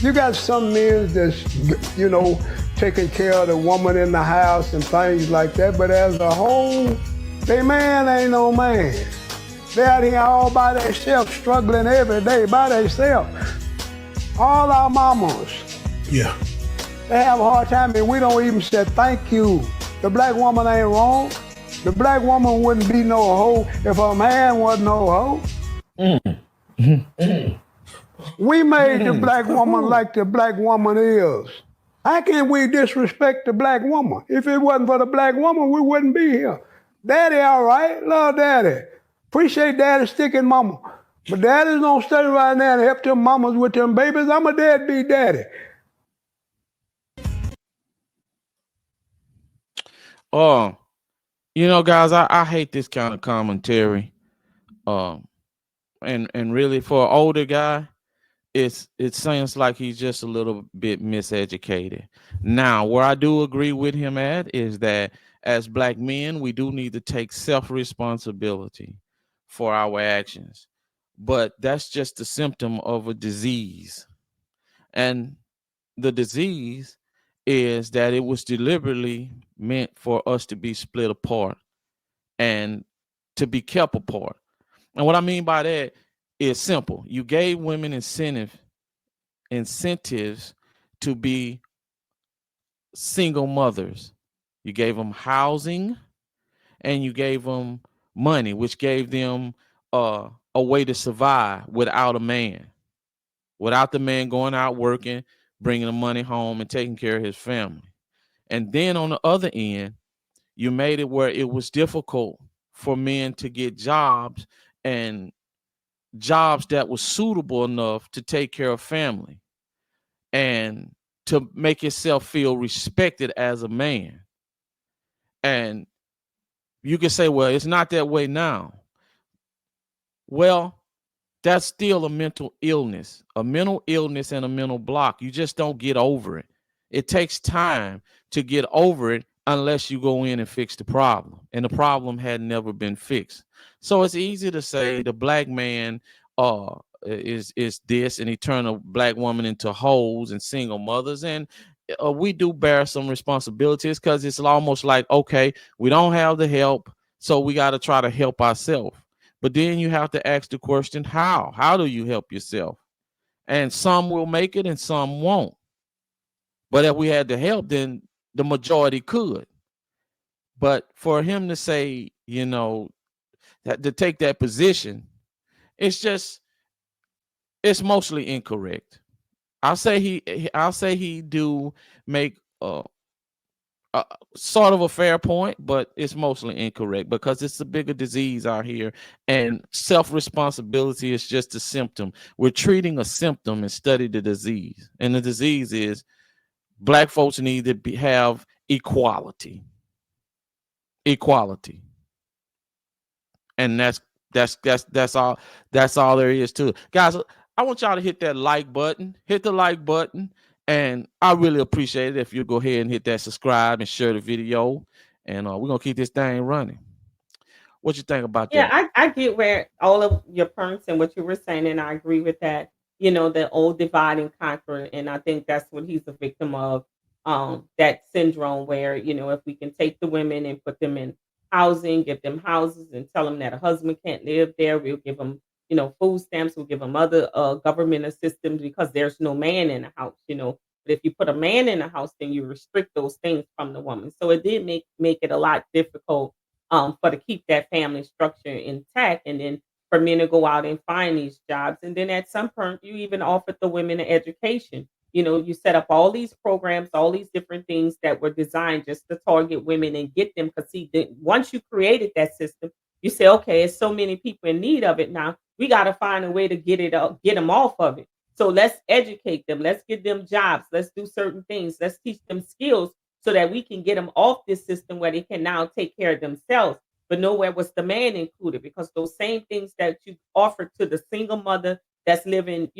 You got some men that's, taking care of the woman in the house and things like that, but as a whole, they man ain't no man. They out here all by themselves, struggling every day by themselves. All our mamas. Yeah. They have a hard time and we don't even say thank you. The black woman ain't wrong. The black woman wouldn't be no hoe if a man wasn't no hoe. We made the black woman like the black woman is. How can we disrespect the black woman? If it wasn't for the black woman, we wouldn't be here. Daddy all right, love daddy. Appreciate daddy sticking mama. But daddies don't stay right now and help them mamas with them babies. I'm a deadbeat daddy. Oh, guys, I hate this kind of commentary. And really for an older guy, it seems like he's just a little bit miseducated. Now, where I do agree with him at is that as black men, we do need to take self-responsibility for our actions. But that's just a symptom of a disease. And the disease is that it was deliberately meant for us to be split apart and to be kept apart. And what I mean by that is simple. You gave women incentives to be single mothers. You gave them housing and you gave them money, which gave them a way to survive without a man, without the man going out working, bringing the money home and taking care of his family. And then on the other end, you made it where it was difficult for men to get jobs and jobs that was suitable enough to take care of family and to make yourself feel respected as a man. And you can say, well, it's not that way now. Well, that's still a mental illness and a mental block. You just don't get over it. It takes time to get over it unless you go in and fix the problem. And the problem had never been fixed. So it's easy to say the black man is this, and he turned a black woman into hoes and single mothers. And we do bear some responsibilities because it's almost like, okay, we don't have the help, so we got to try to help ourselves. But then you have to ask the question, how? How do you help yourself? And some will make it and some won't. But if we had the help, then the majority could. But for him to say, that to take that position, it's mostly incorrect. I'll say he do make sort of a fair point, but it's mostly incorrect because it's a bigger disease out here, and self-responsibility is just a symptom. We're treating a symptom and study the disease, and the disease is black folks need to have equality, and that's all there is to it, guys. I want y'all to hit that like button, and I really appreciate it if you go ahead and hit that subscribe and share the video, and we're gonna keep this thing running. What you think about that? Yeah, I get where all of your points and what you were saying, and I agree with that. The old divide and conquer, and I think that's what he's a victim of. That syndrome where if we can take the women and put them in housing, give them houses, and tell them that a husband can't live there, we'll give them food stamps, we'll give them other government assistance because there's no man in the house. But if you put a man in the house, then you restrict those things from the woman. So it did make it a lot difficult for to keep that family structure intact, and then for men to go out and find these jobs. And then at some point, you even offered the women an education. You set up all these programs, all these different things that were designed just to target women and get them. Because see, once you created that system, you say, okay, it's so many people in need of it now. We got to find a way to get them off of it. So let's educate them. Let's give them jobs. Let's do certain things. Let's teach them skills so that we can get them off this system where they can now take care of themselves. But nowhere was the man included, because those same things that you offered to the single mother that's living,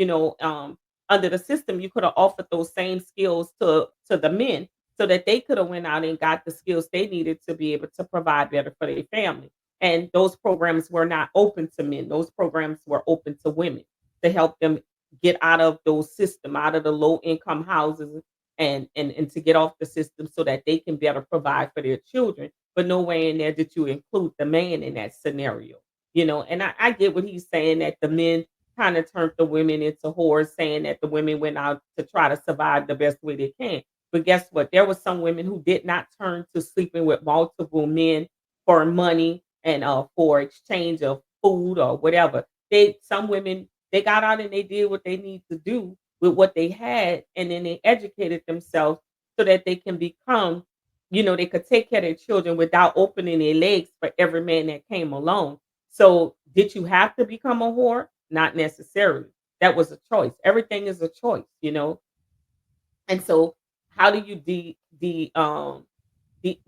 under the system, you could have offered those same skills to the men so that they could have went out and got the skills they needed to be able to provide better for their family. And those programs were not open to men. Those programs were open to women to help them get out of those system, out of the low income houses, and to get off the system so that they can better provide for their children. But nowhere in there did you include the man in that scenario. And I get what he's saying, that the men kind of turned the women into whores, saying that the women went out to try to survive the best way they can. But guess what? There were some women who did not turn to sleeping with multiple men for money and for exchange of food or whatever. Some women, they got out and they did what they need to do with what they had, and then they educated themselves so that they can become, they could take care of their children without opening their legs for every man that came along. So did you have to become a whore? Not necessarily. That was a choice. Everything is a choice. And so how do you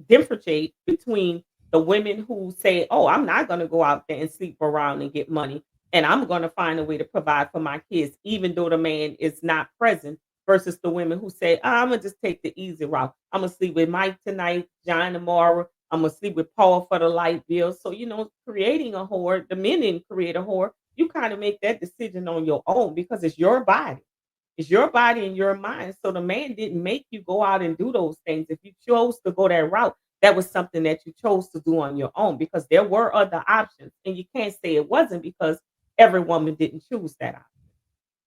differentiate between the women who say, "Oh, I'm not going to go out there and sleep around and get money, and I'm going to find a way to provide for my kids, even though the man is not present," versus the women who say, "I'm gonna just take the easy route. I'm gonna sleep with Mike tonight, John tomorrow. I'm gonna sleep with Paul for the light bill." So creating a whore, the men didn't create a whore. You kind of make that decision on your own because it's your body. It's your body and your mind. So the man didn't make you go out and do those things. If you chose to go that route, that was something that you chose to do on your own, because there were other options. And you can't say it wasn't, because every woman didn't choose that option,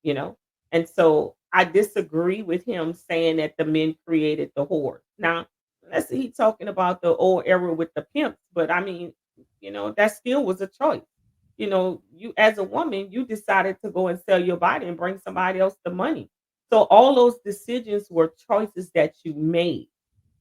you know? And so I disagree with him saying that the men created the whore. Now, let's see, he's talking about the old era with the pimps, but I mean, that still was a choice. You, as a woman, you decided to go and sell your body and bring somebody else the money. So all those decisions were choices that you made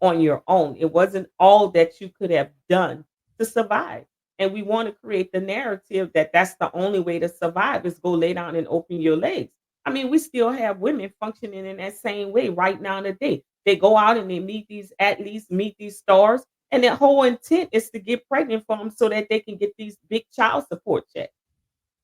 on your own. It wasn't all that you could have done to survive. And we want to create the narrative that that's the only way to survive, is go lay down and open your legs. I mean, we still have women functioning in that same way right now today. They go out and they meet these athletes, meet these stars, and their whole intent is to get pregnant for them so that they can get these big child support checks,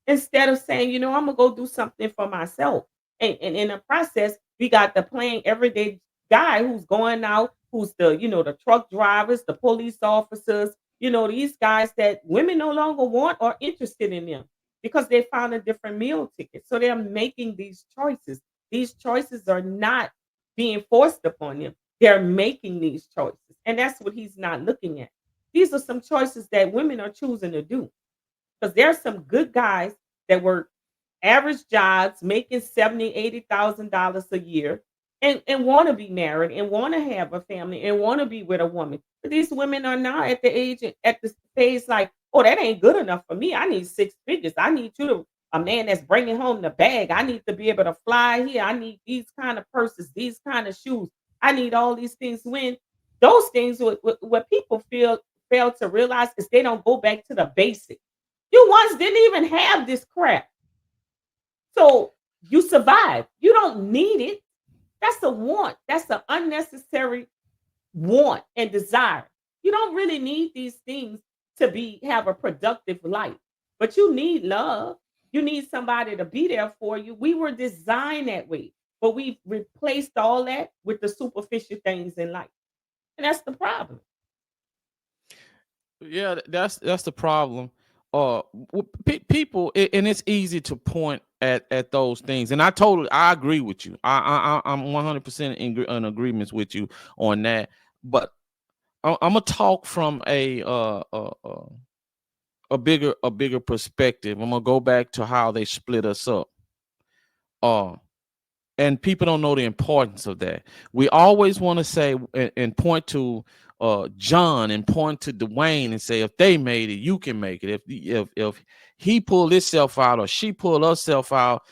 instead of saying, I'm gonna go do something for myself. And in the process, we got the plain everyday guy who's going out, who's the truck drivers, the police officers, these guys that women no longer want or interested in them because they found a different meal ticket. So they're making these choices. These choices are not being forced upon them. They're making these choices. And that's what he's not looking at. These are some choices that women are choosing to do, because there's some good guys that work average jobs making 70, $80,000 a year, and want to be married and want to have a family and want to be with a woman. But these women are now at the age, at the phase like, "Oh, that ain't good enough for me. I need six figures. I need you to a man that's bringing home the bag. I need to be able to fly here. I need these kind of purses, these kind of shoes. I need all these things." When those things, what people fail to realize is they don't go back to the basics. You once didn't even have this crap. So you survive. You don't need it. That's a want. That's an unnecessary want and desire. You don't really need these things to have a productive life. But you need love. You need somebody to be there for you. We were designed that way. But we've replaced all that with the superficial things in life. And that's the problem. Yeah, that's the problem. People, and it's easy to point at those things, and I agree with you. I'm 100% in agreement with you on that. But I'm gonna talk from a bigger perspective. I'm gonna go back to how they split us up. Uh, and people don't know the importance of that. We always want to say and point to John and point to Dwayne and say, if they made it, you can make it. If he pulled himself out or she pulled herself out,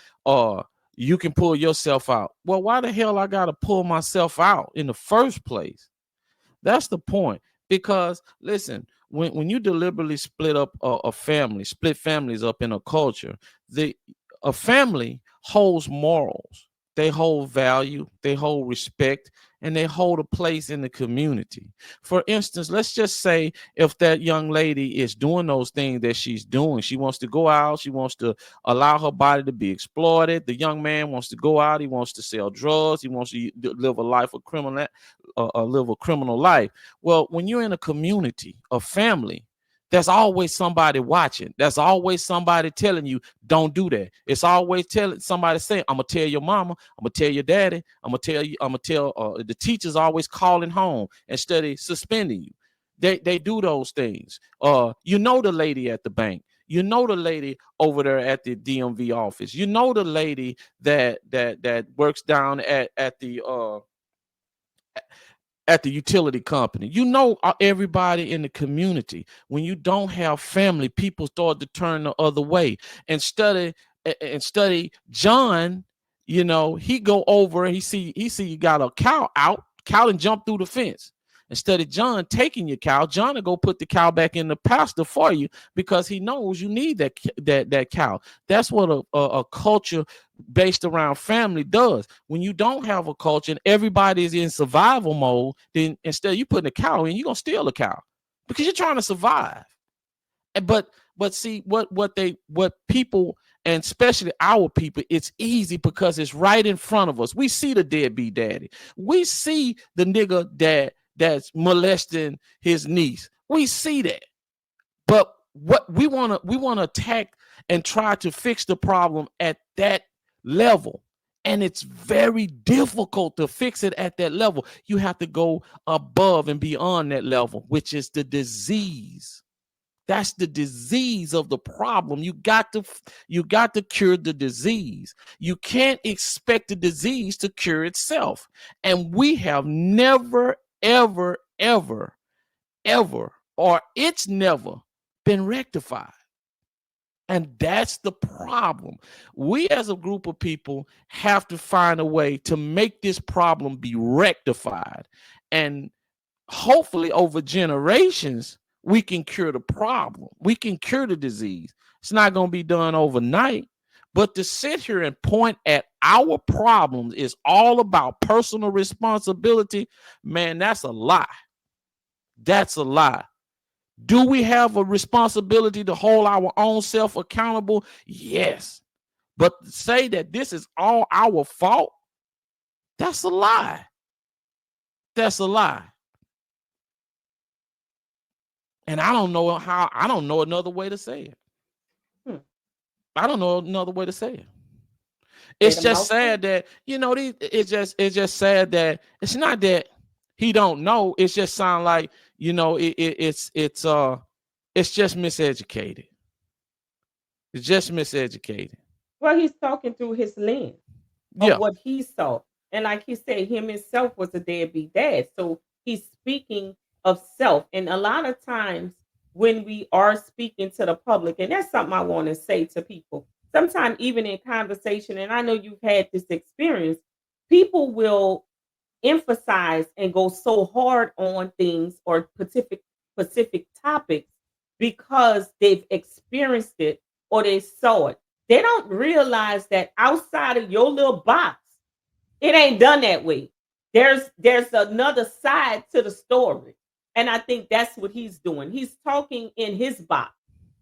you can pull yourself out. Well, why the hell I gotta pull myself out in the first place? That's the point. Because listen, when you deliberately split up a family, split families up in a culture, a family holds morals, they hold value, they hold respect, and they hold a place in the community. For instance, let's just say if that young lady is doing those things that she's doing, she wants to go out, she wants to allow her body to be exploited. The young man wants to go out, he wants to sell drugs, he wants to live a life of criminal, live a criminal life. Well, when you're in a community, a family, There's always somebody watching. There's always somebody telling you, don't do that. It's always telling somebody saying, I'm gonna tell your mama, I'm gonna tell your daddy, I'm gonna tell you, I'm gonna tell the teachers always calling home instead of suspending you. They do those things. You know the lady at the bank. You know the lady over there at the DMV office. You know the lady that works down at the utility company. You know everybody in the community. When you don't have family, people start to turn the other way and study John. You know, he go over and he see you got a cow out. Cow and jump through the fence. Instead of John taking your cow, John will go put the cow back in the pasture for you because he knows you need that cow. That's what a culture based around family does. When you don't have a culture and everybody is in survival mode, then instead you putting a cow in, you're gonna steal a cow because you're trying to survive. But see what people, and especially our people, it's easy because it's right in front of us. We see the deadbeat daddy. We see the nigga that's molesting his niece. We see that. But what we want to attack and try to fix the problem at that level. And it's very difficult to fix it at that level. You have to go above and beyond that level, which is the disease. That's the disease of the problem. You got to cure the disease. You can't expect the disease to cure itself. And we have never, ever, ever, ever, or it's never been rectified. And that's the problem. We as a group of people have to find a way to make this problem be rectified. And hopefully over generations, we can cure the problem. We can cure the disease. It's not going to be done overnight. But to sit here and point at our problems is all about personal responsibility, man, that's a lie. That's a lie. Do we have a responsibility to hold our own self accountable? Yes. But to say that this is all our fault, that's a lie. That's a lie. And I don't know another way to say it. I don't know another way to say it. It's just sad that, it's just sad that it's not that he don't know. It's just sound like, it's just miseducated. It's just miseducated. Well, he's talking through his lens of what he saw. And like he said, him himself was a deadbeat dad. So he's speaking of self. And a lot of times when we are speaking to the public, and that's something I want to say to people, sometimes even in conversation, and I know you've had this experience, people will emphasize and go so hard on things or specific topics because they've experienced it or they saw it. They don't realize that outside of your little box, it ain't done that way. There's another side to the story. And I think that's what he's doing. He's talking in his box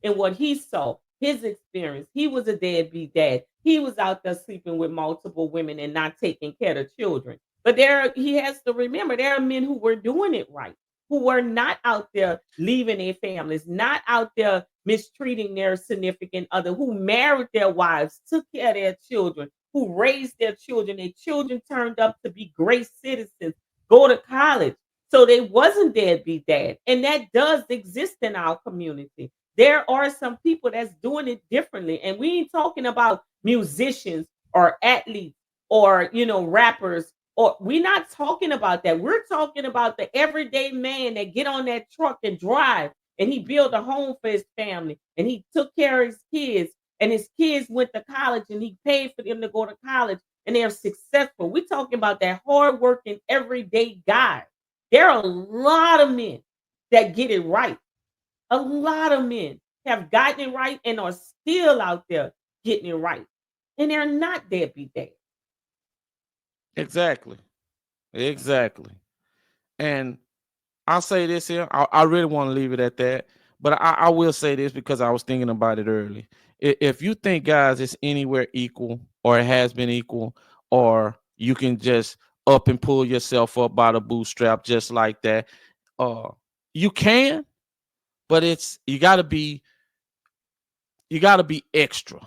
and what he saw, his experience. He was a deadbeat dad. He was out there sleeping with multiple women and not taking care of children. But he has to remember there are men who were doing it right, who were not out there leaving their families, not out there mistreating their significant other, who married their wives, took care of their children, who raised their children. Their children turned up to be great citizens, go to college. So they wasn't deadbeat dad. And that does exist in our community. There are some people that's doing it differently. And we ain't talking about musicians or athletes or, rappers, or we're not talking about that. We're talking about the everyday man that get on that truck and drive, and he built a home for his family, and he took care of his kids, and his kids went to college, and he paid for them to go to college, and they're successful. We're talking about that hardworking everyday guy. There are a lot of men that get it right. A lot of men have gotten it right and are still out there getting it right. And they're not deadbeat dads. Exactly. And I'll say this here. I really want to leave it at that. But I will say this because I was thinking about it early. If you think, guys, it's anywhere equal or it has been equal, or you can just up and pull yourself up by the bootstrap just like that, you can, but you gotta be extra.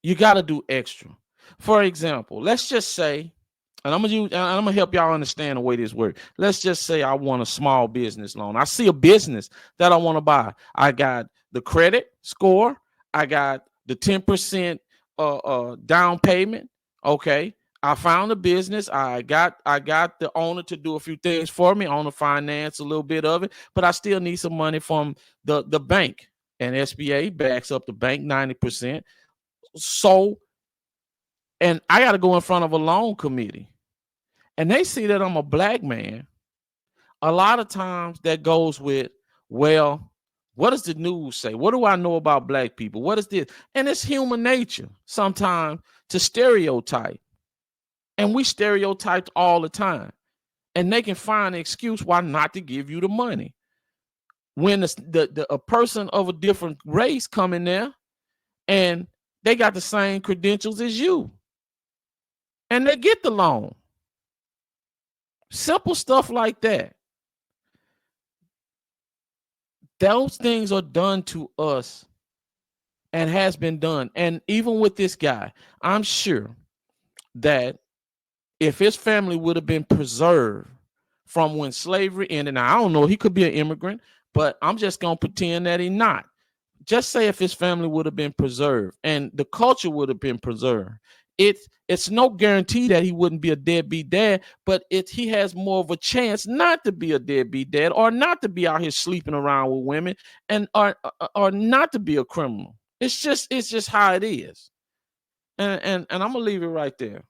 You gotta do extra. For example, let's just say, and I'm gonna help y'all understand the way this works. Let's just say I want a small business loan. I see a business that I want to buy. I got the credit score. I got the 10% down payment. Okay. I found a business. I got the owner to do a few things for me, owner finance a little bit of it, but I still need some money from the bank. And SBA backs up the bank 90%. So, and I got to go in front of a loan committee, and they see that I'm a black man. A lot of times that goes with, well, what does the news say? What do I know about black people? What is this? And it's human nature sometimes to stereotype. And we stereotyped all the time. And they can find an excuse why not to give you the money. When a person of a different race come in there and they got the same credentials as you, and they get the loan. Simple stuff like that. Those things are done to us and has been done. And even with this guy, I'm sure that if his family would have been preserved from when slavery ended, now I don't know, he could be an immigrant, but I'm just going to pretend that he's not. Just say if his family would have been preserved and the culture would have been preserved, it's no guarantee that he wouldn't be a deadbeat dad, but he has more of a chance not to be a deadbeat dad, or not to be out here sleeping around with women, and or not to be a criminal. It's just how it is. And I'm gonna leave it right there.